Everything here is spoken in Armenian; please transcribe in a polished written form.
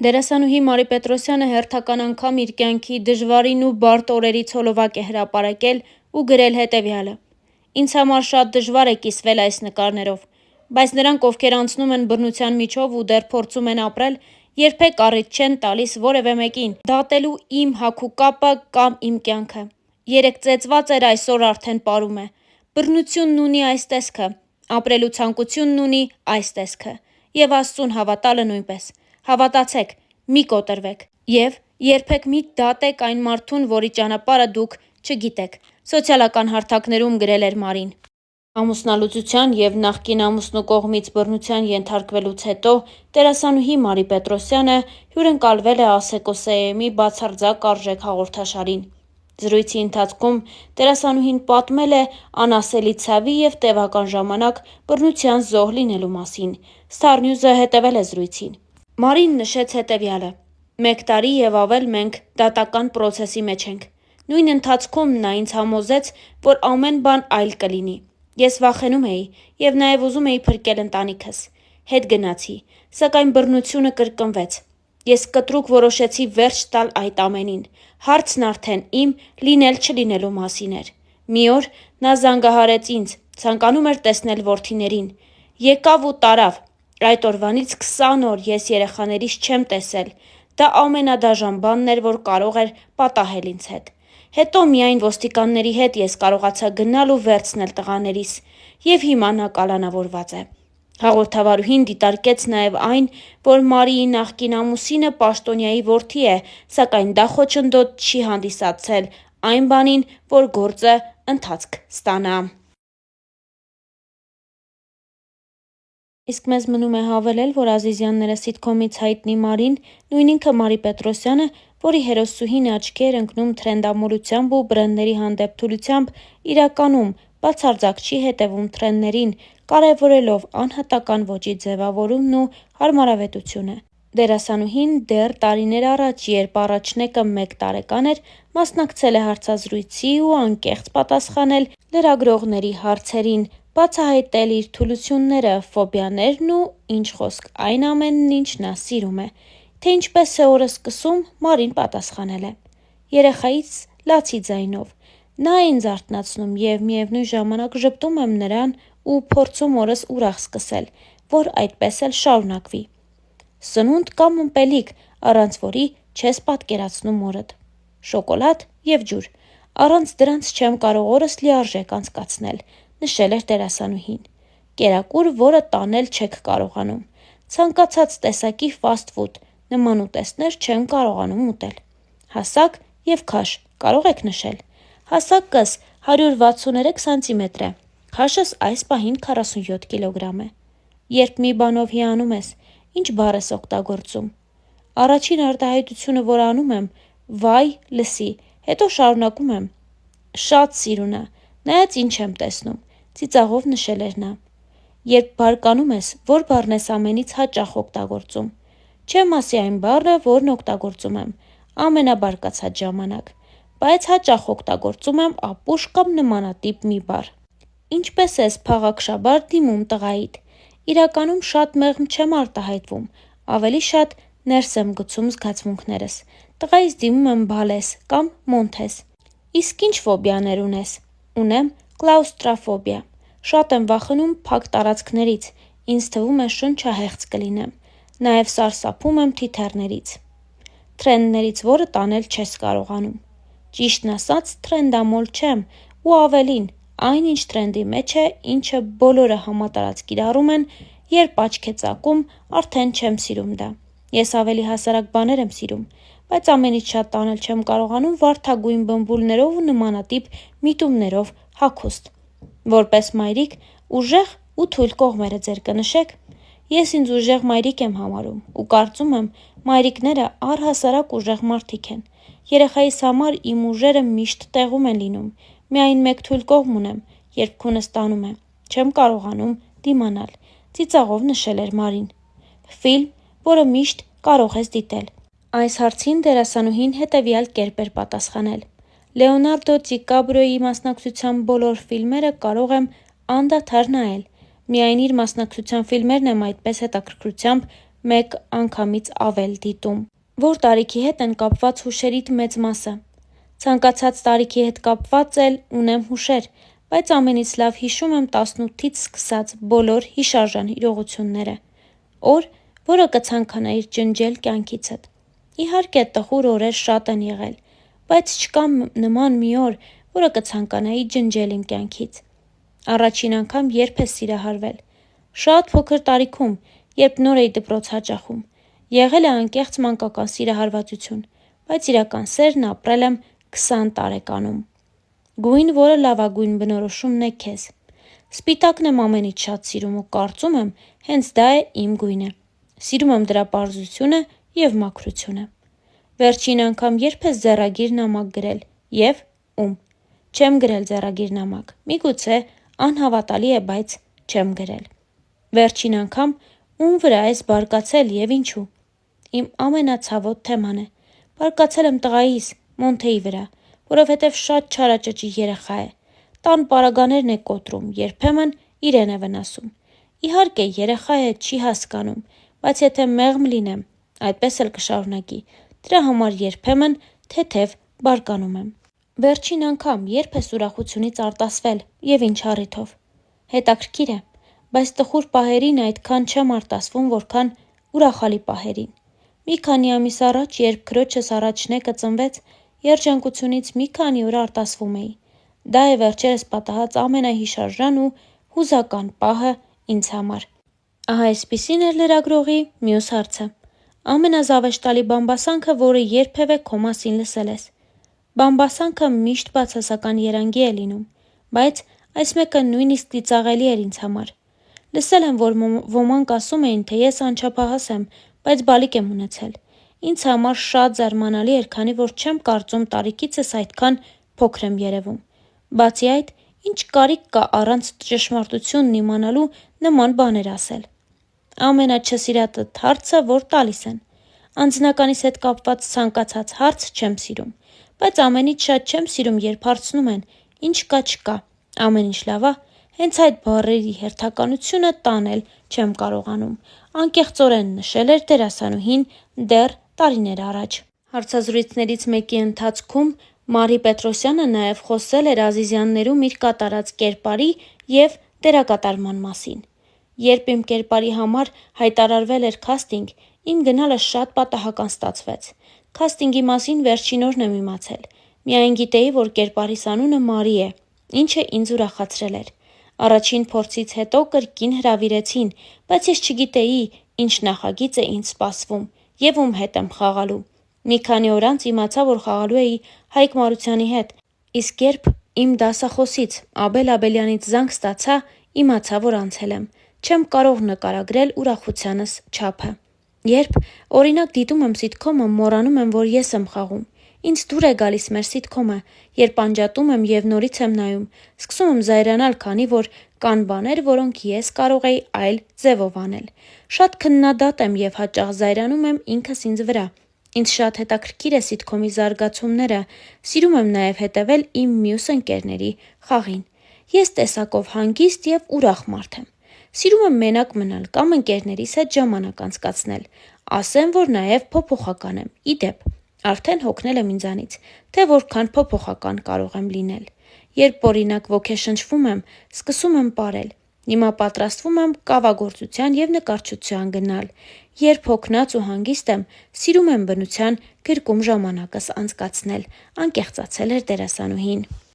Դերասանուհի Մարի Պետրոսյանը հերթական անգամ իր կյանքի դժվարին ու բարդ օրերից հոլովակ է հրապարակել ու գրել հետևյալը. «Ինձ համար շատ դժվար է կիսվել այս նկարներով, բայց նրանք, ովքեր անցնում են բռնության միջով ու դեռ փորձում են ապրել, երբեք առիթ չեն տալիս որևէ մեկին դատելու իմ հագու կապը կամ իմ կյանքը։ Երեկ ծեծված էր, այսօր արդեն պարում է։ Բռնությունն ունի այս տեսքը, ապրելու ցանկությունն ունի այս տեսքը, և Աստծուն հավատալը նույնպես։ Հավատացեք, մի կոտրվեք և երբեք մի դատեք այն մարդուն, որի ճանապարհը դուք չգիտեք», սոցիալական հարթակներում գրել էր Մարին։ Ամուսնալուծության և նախկին ամուսնու կողմից բռնության ենթարկվելուց հետո դերասանուհի Մարի Պետրոսյանը հյուրընկալվել է Ասեկո-Սեեմի «Բացարձակ արժեք» հաղորդաշարին։ Զրույցի ընթացքում դերասանուհին պատմել է անասելի ցավի և տևական ժամանակ բռնության զոհ լինելու մասին։ Star News-ը հետևել է զրույցին։ Մարին նշեց հետևյալը. «Մեկ տարի և ավել մենք դատական պրոցեսի մեջ ենք։ Նույն ընթացքում նա ինձ համոզեց, որ ամեն բան այլ կլինի։ Ես վախենում էի և նաև ուզում էի փրկել ընտանիքս։ Հետ գնացի, սակայն բռնությունը կրկնվեց։ Ես կտրուկ որոշեցի վերջ տալ այդ ամենին։ Հարցն արդեն իմ լինել-չլինելու մասին էր։ Մի օր նա զանգահարեց ինձ, ցանկանում էր տեսնել որդիներին։ Եկավ ու տարավ։ Այդ օրվանից 20 օր ես երեխաներիս չեմ տեսել։ Դա ամենադաժան բանն էր, որ կարող էր պատահել ինձ հետ։ Հետո միայն ոստիկանների հետ ես կարողացա գնալ ու վերցնել տղաներիս, և հիմա նա կալանավորված է»։ Հաղորդավարուհին դիտարկեց նաև այն, որ Մարիի նախկին ամուսինը պաշտոնյայի որդի է, սակայն դա խոչընդոտ չի հանդիսացել այն բանին, որ գործը ընթացք ստանա։ Իսկ մեզ մնում է հավելել, որ Ազիզյանները սիթքոմից հայտնի Մարին, նույն ինքը Մարի Պետրոսյանը, որի հերոսուհին աչքի էր ընկնում թրենդամոլությամբ ու բրենդների հանդեպ թուլությամբ, իրականում բացարձակ չի հետևում թրենդներին, կարևորելով անհատական ոճի ձևավորումն ու հարմարավետությունը։ Դերասանուհին դեռ տարիներ առաջ, երբ առաջնեկը 1 տարեկան էր, մասնակցել է հարցազրույցի ու անկեղծ պատասխանել լրագրողների հարցերին, բացահայտել իր թուլությունները, ֆոբիաներն ու, ինչ խոսք, այն ամենն, ինչ նա սիրում է։ Թե ինչպես է օրը սկսում, Մարին պատասխանել է. «Երեխայից լացի ձայնով։ Նա է ինձ արթնացնում և միևնույն ժամանակ ժպտում եմ նրան ու փորձում օրս ուրախ սկսել, որ այդպես էլ շարունակվի։ Սնունդ կամ ըմպելիք, առանց որի չես պատկերացնում օրդ։ Շոկոլադ և ջուր։ Առանց դրանց չեմ կարող օրս լիարժեք անցկացնել», նշել էր դերասանուհին։ «Կերակուր, որը տանել չեք կարողանում։ Ցանկացած տեսակի ֆասթ ֆուդ, նման ուտեստներ չեմ կարողանում ուտել։ Հասակ և քաշ կարող եք նշել։ Հասակս 163 սանտիմետր է, քաշս այս պահին 47 կիլոգրամ է։ Երբ մի բանով հիանում ես, ինչ բառ ես օգտագործում։ Առաջին արտահայտությունը, որ անում եմ, վայ, լսի, հետո շարունակում եմ. շատ սիրունա, նայած ինչ եմ տեսնում», ծիծաղով նշել էր նա։ Երբ բարկանում ես, որ բառն ես ամենից հաճախ օգտագործում։ Չեմ ասի այն բառը, որն օգտագործում եմ ամենաբարկացած ժամանակ, բայց հաճախ օգտագործում եմ ապուշ կամ նմանատիպ մի բառ։ Ինչպես ես փաղաքշաբար դիմում տղայիդ։ Իրականում շատ մեղմ չեմ արտահայտվում, ավելի շատ ներս եմ գցում զգացմունքներս։ Տղայիս դիմում եմ բալես կամ մոնթես։ Իսկ ինչ ֆոբիաներ ունես։ Ունեմ կլաուստրաֆոբիա։ Շատ եմ վախենում փակ տարածքներից, ինձ թվում է շնչահեղձ կլինեմ։ Նաև սարսափում եմ թիթեռներից։ Թրենդներից որը տանել չես կարողանում։ Ճիշտն ասած, թրենդամոլ չեմ, ու ավելին, այնինչ թրենդի մեջ է, ինչը բոլորը համատարած կիրառում են, երբ աչք է ծակում, արդեն չեմ սիրում դա։ Ես ավելի հասարակ բաներ եմ սիրում, բայց ամենից շատ տանել չեմ կարողանում վարդագույն բմբուլներով ու նմանատիպ միտումներով հագուստ։ Որպես մայրիկ, ուժեղ ու թույլ կողմերը ձեր կնշեք։ Ես ինձ ուժեղ մայրիկ եմ համարում ու կարծում եմ, մայրիկները առհասարակ ուժեղ մարդիկ են։ Երեխայիս համար իմ ուժերը միշտ տեղում են լինում։ Միայն մեկ թույլ կողմ ունեմ, երբ քունս տանում է, չեմ կարողանում դիմանալ», ծիծաղով նշել էր Մարին։ Ֆիլմ, որը միշտ կարող ես դիտել։ Այս հարցին դերասանուհին հետևյալ կերպ էր պատասխանել. «Լեոնարդո Դիկապրիոյի մասնակցությամբ բոլոր ֆիլմերը կարող եմ անդադար նայել։ Միայն իր մասնակցության ֆիլմերն եմ այդպես հետաքրքրությամբ մեկ անգամից ավել դիտում, որ տարիքի հետ են կապված հուշերիդ մեծ մասը։ Ցանկացած տարիքի հետ կապված էլ ունեմ հուշեր, բայց ամենից լավ հիշում եմ 18-ից սկսած բոլոր հիշարժան իրողությունները։ Օր, որը կցանկանայիր ջնջել կյանքիցդ։ Իհարկե տխուր օրեր շատ են եղել, բայց չկա նման մի օր, որը կցանկանայի ջնջել իմ կյանքից։ Առաջին անգամ երբ ես սիրահարվել։ Շատ փոքր տարիքում, երբ նոր էի դպրոց հաճախում։ Եղել է անկեղծ մանկական սիրահարվածություն, բայց իրական սերն ապրել եմ 20 տարեկանում։ Գույն, որը լավագույն բնորոշումն է քեզ։ Սպիտակն եմ ամենից շատ սիրում ու կարծում եմ, հենց դա է իմ գույնը։ Սիրում եմ դրա պարզությունը և մաքրությունը։ Վերջին անգամ երբ ես ձեռագիր նամակ գրել և ում։ Չեմ գրել ձեռագիր նամակ։ Միգուցե անհավատալի է, բայց չեմ գրել։ Վերջին անգամ ում վրա ես բարկացել և ինչու։ Իմ ամենացավոտ թեման է։ Բարկացել եմ տղայիս, Մոնթեի վրա, որովհետև շատ չարաճճի երեխա է։ Տան պարագաներն է կոտրում, երբեմն իրեն է վնասում։ Իհարկե երեխա է, չի հասկանում, բայց եթե մեղմ լինեմ, այդպես էլ կշարունակի։ Դրա համար երբեմն թեթև բարկանում եմ։ Վերջին անգամ երբ ես ուրախությունից արտասվել և ինչ առիթով։ Հետաքրքիր է, բայց տխուր պահերին այդքան չեմ արտասվում, որքան ուրախալի պահերին։ Մի քանի ամիս առաջ, երբ քրոջս առաջնեկը ծնվեց, երջանկությունից մի քանի օր արտասվում էի։ Դա է վերջերս պատահած ամենահիշարժան ու հուզական պահը ինձ համար։ Ահա այսպիսին էր լրագրողի մյուս հարցը։ Ամենազավեշտալի բամբասանքը, որը երբևէ քո մասին լսել ես։ Բամբասանքը միշտ բացասական երանգի է լինում, բայց այս մեկը նույնիսկ ծիծաղելի էր ինձ համար։ Լսել եմ, որ ոմանք ասում էին, թե ես անչափահաս եմ, բայց բալիկ եմ ունեցել։ Ինձ համար շատ զարմանալի էր, քանի որ չեմ կարծում տարիքիցս այդքան փոքր եմ երևում։ Բացի այդ, ինչ կարիք կա առանց ճշմարտությունն իմանալու նման բաներ ասել։ Ամենաչսիրածդ հարցը, որ տալիս են։ Անձնականիս հետ կապված ցանկացած հարց չեմ սիրում, բայց ամենից շատ չեմ սիրում, երբ հարցնում են, ինչ կա չկա, ամեն ինչ լավ ա, հենց այդ բառերի հերթականությունը տանել չեմ կարողանում, անկեղծորեն նշել էր դերասանուհին դեռ տարիներ առաջ։ Հարցազրույցներից մեկի ընթացքում Մարի Պետրոսյանը նաև խոսել էր Ազիզյաններում իր կատարած կերպարի և դերակատարման մասին։ Երբ իմ կերպարի համար հայտարարվել էր քաստինգ, իմ գնալը շատ պատահական ստացվեց։ Քաստինգի մասին վերջին օրն եմ իմացել։ Միայն գիտեի, որ կերպարիս անունը Մարի է, ինչը ինձ ուրախացրել էր։ Առաջին փորձից հետո կրկին հրավիրեցին, բայց ես չգիտեի, ինչ նախագիծ է ինձ սպասվում և ում հետ եմ խաղալու։ Մի քանի օր անց իմացա, որ խաղալու էի Հայկ Մարությանի հետ, իսկ երբ իմ դասախոսից Աբել Աբելյանից զանգ ստացա, իմացա, որ անցել եմ։ Չեմ կարող նկարագրել ուրախությանս չափը։ Երբ, օրինակ, դիտում եմ սիթքոմը, մոռանում եմ, որ ես եմ խաղում։ Ինձ դուր է գալիս մեր սիթքոմը, երբ անջատում եմ և նորից եմ նայում, սկսում եմ զայրանալ, քանի որ կան բաներ, որոնք ես կարող էի այլ ձևով անել։ Շատ քննադատ եմ և հաճախ զայրանում եմ ինքս ինձ վրա։ Ինձ շատ հետաքրքիր է սիթքոմի զարգացումները, սիրում եմ նաև հետևել իմ մյուս ընկերների խաղին։ Ես տեսակով հանգիստ և ուրախ մարդ եմ։ Սիրում եմ մենակ մնալ կամ ընկերներիս հետ ժամանակ անցկացնել։ Ասեմ, որ նաև փոփոխական եմ։ Ի դեպ, արդեն հոգնել եմ ինձանից, թե որքան փոփոխական կարող եմ լինել։ Երբ օրինակ ոգեշնչվում եմ, սկսում եմ պարել։ Հիմա պատրաստվում եմ կավագործության և նկարչության գնալ։ Երբ հոգնած ու հանգիստ եմ, սիրում եմ բնության գրկում ժամանակս անցկացնել, անկեղծացել էր դերասանուհին։